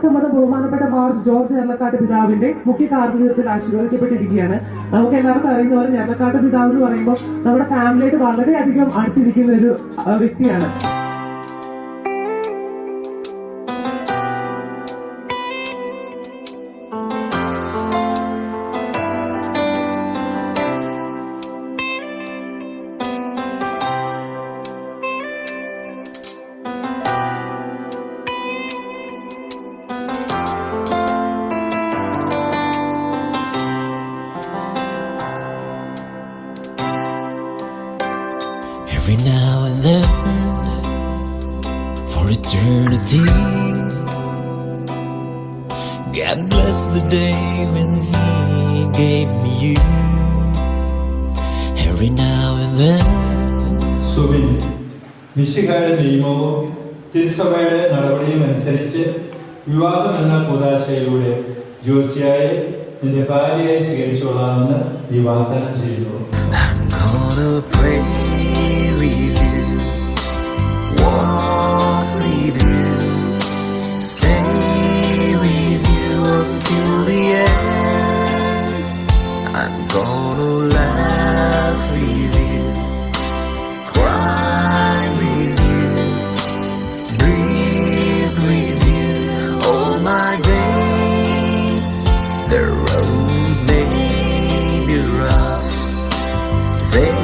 സമ്മതം ബഹുമാനപ്പെട്ട March George Njaralakatt പിതാവിന്റെ മുഖ്യ കാർമ്മികത്വത്തിൽ ആശീർവദിക്കപ്പെട്ടിരിക്കുകയാണ്. നമുക്ക് എല്ലാവർക്കും അറിയുന്ന പോലെ ഞർലക്കാട്ട് പിതാവ് എന്ന് പറയുമ്പോൾ നമ്മുടെ ഫാമിലിയായിട്ട് വളരെയധികം അടുത്തിരിക്കുന്ന ഒരു വ്യക്തിയാണ്. Every now and then, for eternity, God bless the day when He gave me you. Every now and then. Subin, മിശിഹായുടെ നിയമവും തിരുസഭയുടെ നടപടിയും അനുസരിച്ച് വിവാഹം എന്ന കൂതാശയിലൂടെ ജോസിയായെ നിന്റെ ഭാര്യയായി സ്വീകരിച്ചുകൊള്ളാമെന്ന് നീ വാഗ്ദാനം ചെയ്യുന്നു. I'm gonna pray with you, walk with you, stay with you until the end. I'm gonna laugh with you, cry with you, breathe with you all my days. The road may be rough, they